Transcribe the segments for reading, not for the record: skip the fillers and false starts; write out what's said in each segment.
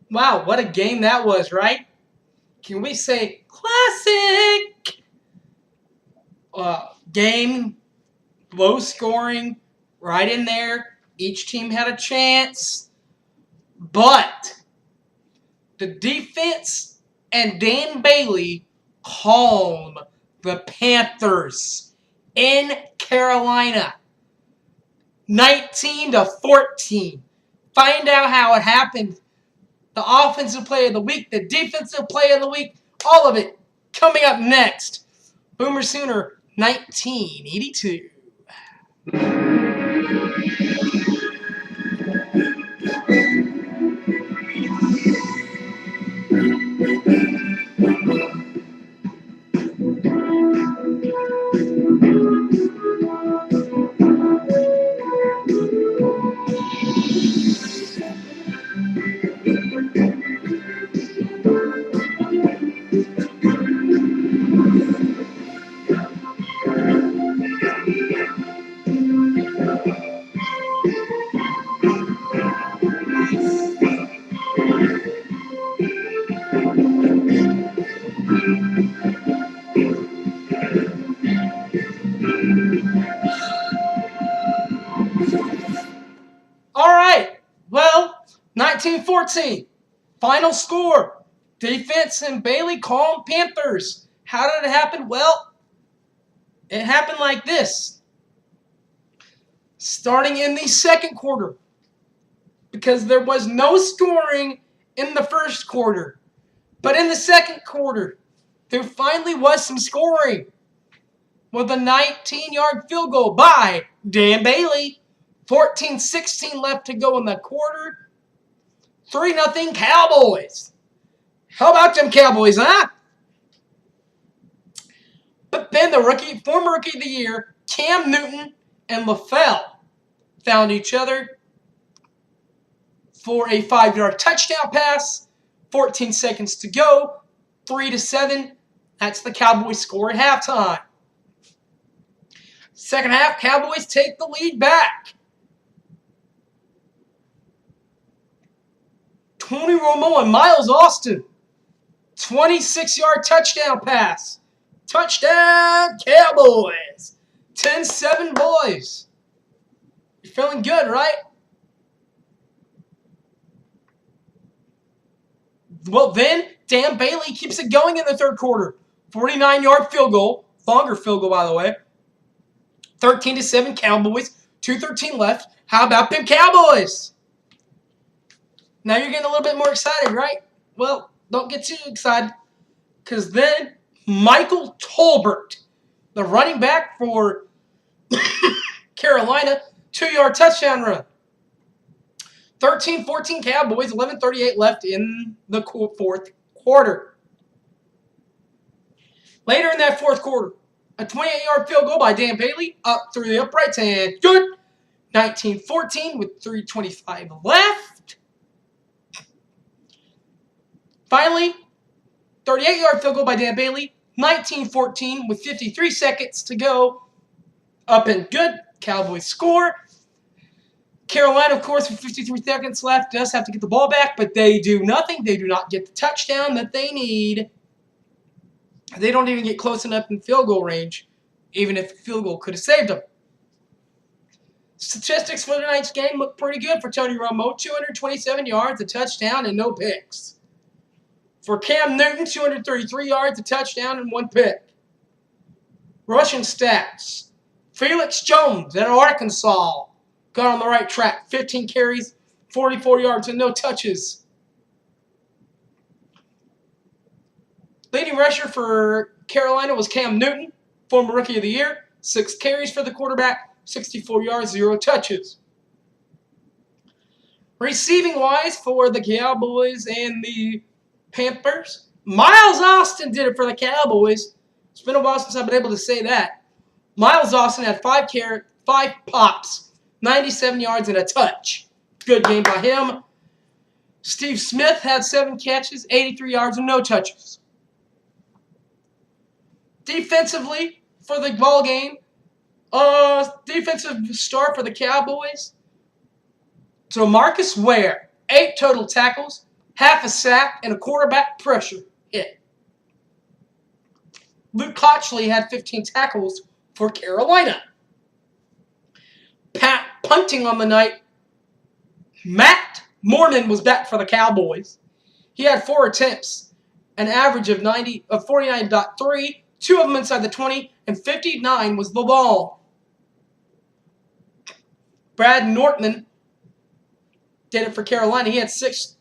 Wow, what a game that was, right? Can we say classic game, low scoring, right in there. Each team had a chance, but the defense and Dan Bailey calm the Panthers in Carolina, 19-14. Find out how it happened. The offensive play of the week, the defensive play of the week, all of it coming up next. Boomer Sooner, 1982. All right. Well, 1914. Final score. Defense and Bailey calm Panthers. How did it happen? Well, it happened like this. Starting in the second quarter, because there was no scoring in the first quarter. But in the second quarter, there finally was some scoring with a 19-yard field goal by Dan Bailey. 14-16 left to go in the quarter. 3-0 Cowboys. How about them Cowboys, huh? But then the former rookie of the year, Cam Newton and LaFell found each other for a 5-yard touchdown pass. 14 seconds to go. 3-7. That's the Cowboys score at halftime. Second half, Cowboys take the lead back. Tony Romo and Miles Austin. 26-yard touchdown pass. Touchdown, Cowboys. 10-7, boys. You're feeling good, right? Well, then, Dan Bailey keeps it going in the third quarter. 49-yard field goal. Longer field goal, by the way. 13-7, Cowboys. 2:13 left. How about them Cowboys? Now you're getting a little bit more excited, right? Well, don't get too excited, because then Michael Tolbert, the running back for Carolina, 2-yard touchdown run. 13-14 Cowboys, 11:38 left in the fourth quarter. Later in that fourth quarter, a 28-yard field goal by Dan Bailey up through the uprights and good. 19-14 with 3:25 left. Finally, 38-yard field goal by Dan Bailey. 19-14 with 53 seconds to go. Up and good. Cowboys score. Carolina, of course, with 53 seconds left, does have to get the ball back, but they do nothing. They do not get the touchdown that they need. They don't even get close enough in field goal range, even if a field goal could have saved them. Statistics for tonight's game look pretty good for Tony Romo. 227 yards, a touchdown, and no picks. For Cam Newton, 233 yards, a touchdown, and 1 pick. Rushing stats. Felix Jones at Arkansas got on the right track. 15 carries, 44 yards, and no touches. Leading rusher for Carolina was Cam Newton, former Rookie of the Year. 6 carries for the quarterback, 64 yards, 0 touches. Receiving-wise for the Cowboys and the Panthers, Miles Austin did it for the Cowboys. It's been a while since I've been able to say that. Miles Austin had 5 pops, 97 yards, and a touch. Good game by him. Steve Smith had 7 catches, 83 yards, and no touches. Defensively, for the ball game, defensive star for the Cowboys, so Marcus Ware, 8 total tackles, half a sack, and a quarterback pressure hit. Luke Cotchley had 15 tackles for Carolina. Punting on the night, Matt Mormon was back for the Cowboys. He had 4 attempts, an average of 49.3, 2 of them inside the 20, and 59 was the ball. Brad Nortman did it for Carolina. He had six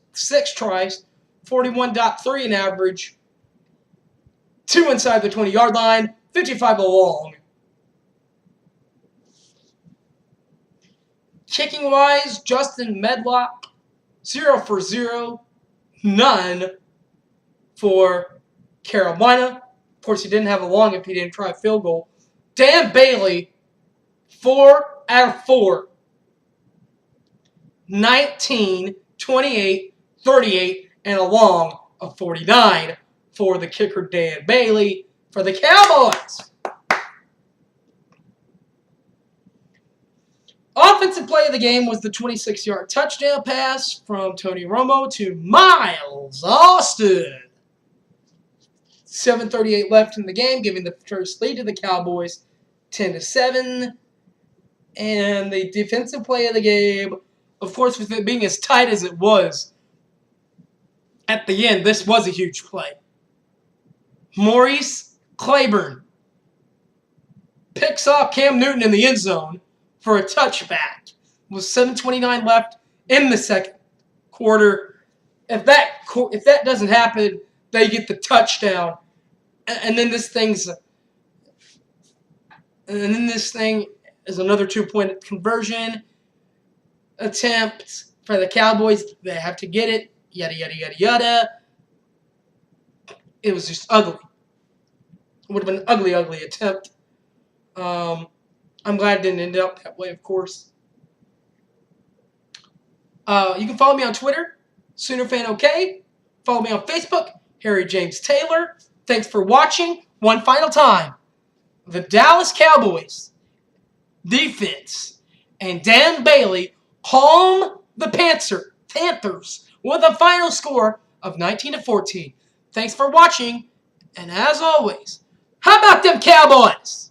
tries, 41.3 in average, 2 inside the 20-yard line, 55 long. Kicking-wise, Justin Medlock, 0 for 0, none for Carolina. Of course, he didn't have a long if he didn't try a field goal. Dan Bailey, 4 out of 4. 19, 28, 38, and a long of 49 for the kicker Dan Bailey for the Cowboys. Offensive play of the game was the 26-yard touchdown pass from Tony Romo to Miles Austin. 7:38 left in the game, giving the first lead to the Cowboys 10-7. And the defensive play of the game, of course, with it being as tight as it was, at the end, this was a huge play. Maurice Claiborne picks off Cam Newton in the end zone for a touchback. With 7:29 left in the second quarter. If that doesn't happen, they get the touchdown, and then this thing is another 2-point conversion attempt for the Cowboys. They have to get it. Yada yada yada yada. It was just ugly. It would have been an ugly attempt. I'm glad it didn't end up that way, of course. You can follow me on Twitter, SoonerFanOK. Follow me on Facebook, Harry James Taylor. Thanks for watching. One final time. The Dallas Cowboys defense and Dan Bailey calm the Panthers with a final score of 19-14. Thanks for watching, and as always, how about them Cowboys?